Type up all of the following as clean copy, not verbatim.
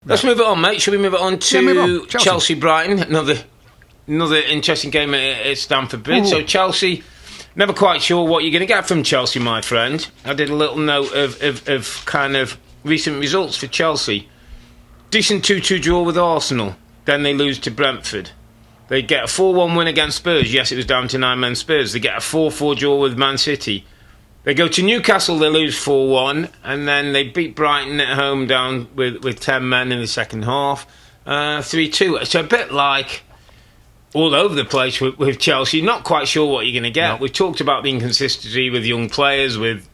Let's move it on, mate. Shall we move it on to Chelsea Brighton? Another interesting game at Stamford Bridge. Ooh. So Chelsea, never quite sure what you're going to get from Chelsea, my friend. I did a little note of kind of recent results for Chelsea. Decent 2-2 draw with Arsenal. Then they lose to Brentford. They get a 4-1 win against Spurs. Yes, it was down to 9-man Spurs. They get a 4-4 draw with Man City. They go to Newcastle, they lose 4-1, and then they beat Brighton at home down with 10 men in the second half, 3-2. So a bit like all over the place with Chelsea. Not quite sure what you're going to get. No. We've talked about the inconsistency with young players, with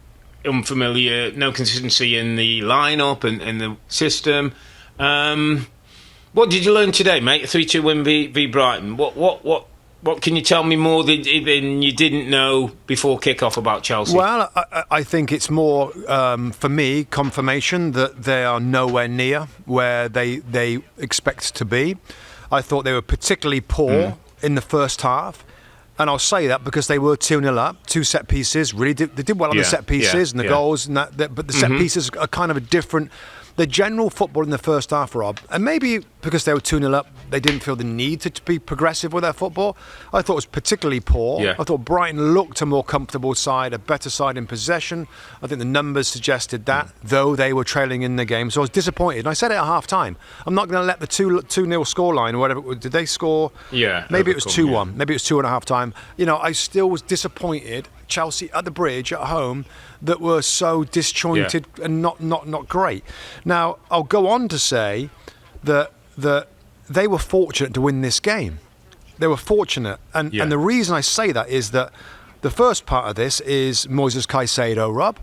no consistency in the lineup and the system. What did you learn today, mate? A 3-2 win v Brighton. What can you tell me more than you didn't know before kick-off about Chelsea? Well, I think it's more, for me, confirmation that they are nowhere near where they expect to be. I thought they were particularly poor in the first half. And I'll say that because they were 2-0 up, 2 set pieces. They did well on the set pieces and the goals, and but the set pieces are kind of a different. The general football in the first half, Rob, and maybe because they were 2-0 up, they didn't feel the need to be progressive with their football. I thought it was particularly poor. Yeah. I thought Brighton looked a more comfortable side, a better side in possession. I think the numbers suggested that, though they were trailing in the game. So I was disappointed. And I said it at half-time. I'm not going to let the 2-0 scoreline or whatever. Did they score? Yeah. Maybe it was 2-1. Yeah. Maybe it was 2 and a half time. I still was disappointed. Chelsea at the Bridge at home that were so disjointed and not great. Now, I'll go on to say that they were fortunate to win this game. They were fortunate. And the reason I say that is that the first part of this is Moises Caicedo, Rob.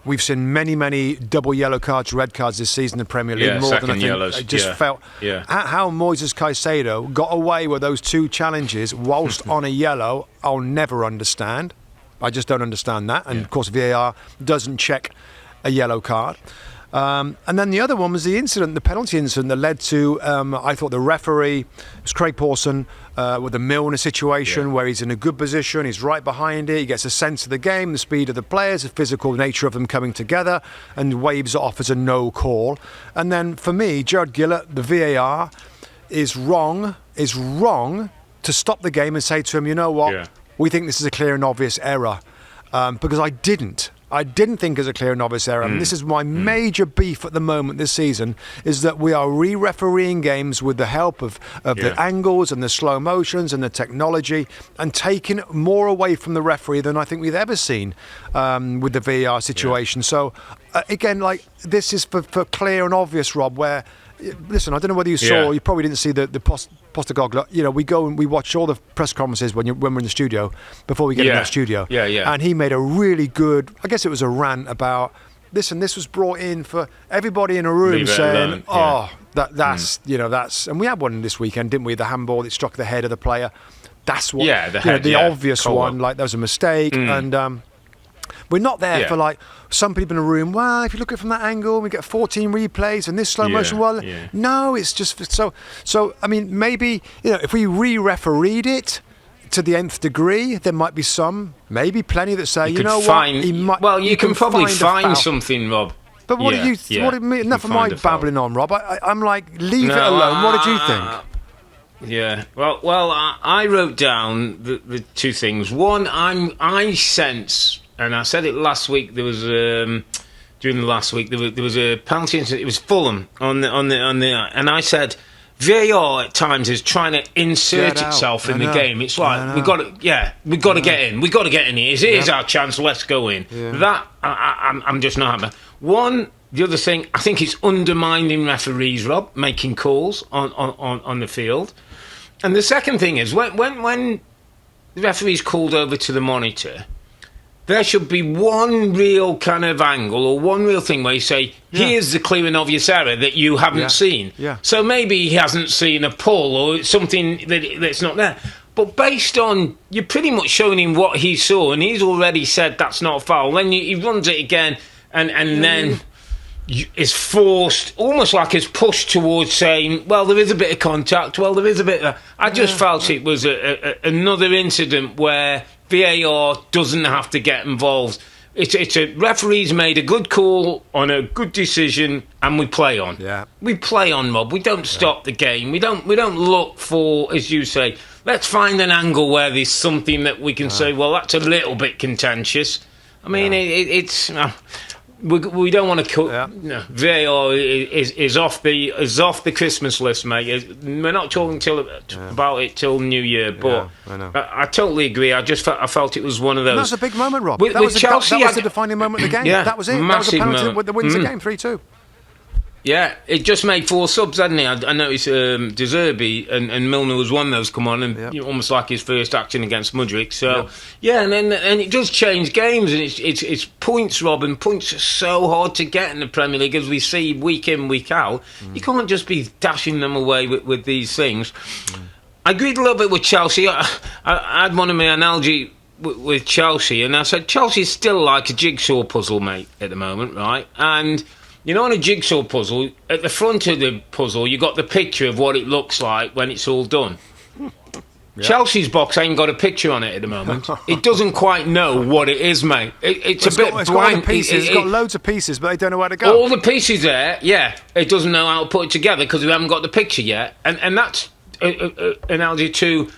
We've seen many double yellow cards, red cards this season in the Premier League. More than I think. Yellows. I just felt how Moises Caicedo got away with those 2 challenges whilst on a yellow, I'll never understand. I just don't understand that. And of course, VAR doesn't check a yellow card. And then the other one was the penalty incident that led to, I thought the referee, it was Craig Pawson, with the Milner situation where he's in a good position, he's right behind it, he gets a sense of the game, the speed of the players, the physical nature of them coming together, and waves it off as a no call. And then for me, Gerard Gillett, the VAR, is wrong to stop the game and say to him, you know what, we think this is a clear and obvious error. Because I didn't think it was a clear and obvious error. And this is my major beef at the moment this season, is that we are re-refereeing games with the help of the angles and the slow motions and the technology, and taking more away from the referee than I think we've ever seen with the VAR situation. So, again, this is for clear and obvious, Rob, where... Listen, I don't know whether you saw. You probably didn't see the Postecoglou. We go and we watch all the press conferences when we're in the studio before we get in that studio. And he made a really good. I guess it was a rant about. Listen, this was brought in for everybody in a room saying, that's. And we had one this weekend, didn't we? The handball that struck the head of the player. That's what. The obvious one. Like there was a mistake and. We're not there for some people in a room. Well, if you look at it from that angle, we get 14 replays and this slow motion. No, it's just so. I mean, maybe if we re-refereed it to the nth degree, there might be plenty that say, you know what, he might. Well, you can probably find something, Rob. But what do you? What do you mean? Enough of my babbling on, Rob. I'm like, leave it alone. What did you think? Yeah. Well, I wrote down the 2 things. One, I sense. And I said it last week. There was during the last week there was a penalty incident. It was Fulham on the and I said VAR at times is trying to insert itself in the game. It's like we've got to get in. We've got to get in here. Here's our chance. Let's go in. That I'm just not happy. The other thing, I think it's undermining referees, Rob, making calls on the field. And the second thing is when the referee's called over to the monitor. There should be one real kind of angle or one real thing where you say, here's the clear and obvious error that you haven't seen. So maybe he hasn't seen a pull or something that's not there. But based on, you're pretty much showing him what he saw and he's already said that's not a foul. Then he runs it again and then is forced, almost like is pushed towards saying, well, there is a bit of contact, well, there is a bit of... I just felt it was another incident where... VAR doesn't have to get involved It's a referee's made a good call on a good decision, and we play on. Yeah. We play on, Rob. We don't stop the game. We don't look for, as you say, let's find an angle where there's something that we can say, well, that's a little bit contentious. I mean, it's we don't want to cut. Yeah. No, VAR is off the Christmas list, mate. We're not talking about it till New Year, but I know. I totally agree. I felt it was one of those. And that's a big moment, Rob. With That was Chelsea, the defining moment of the game. Yeah, that was it. That was a massive penalty moment. that wins the game 3-2. Yeah, it just made 4 subs, hadn't he? I noticed De Zerbi and Milner was one of those come on, and almost like his first action against Mudryk. So and it does change games, and it's points, Rob, and points are so hard to get in the Premier League, as we see week in, week out. You can't just be dashing them away with these things. I agreed a little bit with Chelsea. I had one of my analogy with Chelsea, and I said Chelsea's still like a jigsaw puzzle, mate, at the moment, right? And you know, on a jigsaw puzzle, at the front of the puzzle, you got the picture of what it looks like when it's all done. Chelsea's box ain't got a picture on it at the moment. It doesn't quite know what it is, mate. It's a bit blank. It's got loads of pieces, but they don't know where to go. All the pieces there, it doesn't know how to put it together because we haven't got the picture yet. And that's an analogy to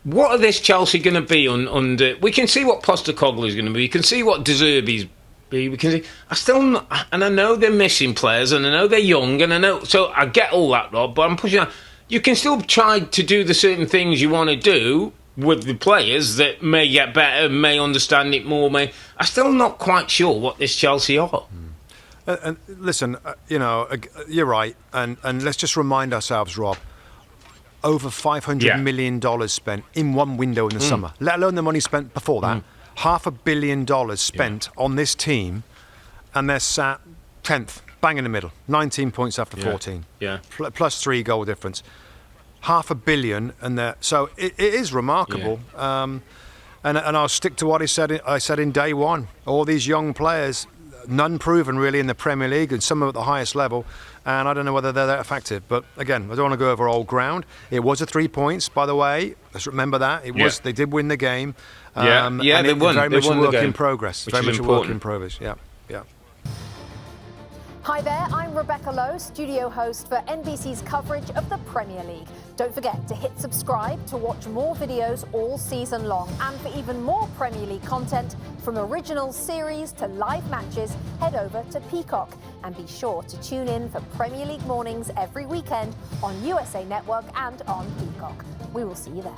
what are this Chelsea going to be under. We can see what Postecoglou is going to be. We can see what De Zerbi's. We can see. I know they're missing players, and I know they're young, and I know. So I get all that, Rob. But I'm pushing on. You can still try to do the certain things you want to do with the players that may get better, may understand it more. I'm still not quite sure what this Chelsea are. And listen, you're right, and let's just remind ourselves, Rob. Over $500 million spent in one window in the summer, let alone the money spent before that. $500 million spent on this team, and they're sat 10th, bang in the middle, 19 points after 14. Plus 3 goal difference. $500 million, and so it is remarkable. And I'll stick to what I said in day one. All these young players, none proven really in the Premier League, and some at the highest level. And I don't know whether they're that effective. But again, I don't want to go over old ground. It was a 3 points, by the way. Let's remember that. It was. They did win the game. And they won. Very much a work in progress. Very much a work in progress. Yeah. Hi there, I'm Rebecca Lowe, studio host for NBC's coverage of the Premier League. Don't forget to hit subscribe to watch more videos all season long. And for even more Premier League content, from original series to live matches, head over to Peacock. And be sure to tune in for Premier League mornings every weekend on USA Network and on Peacock. We will see you there.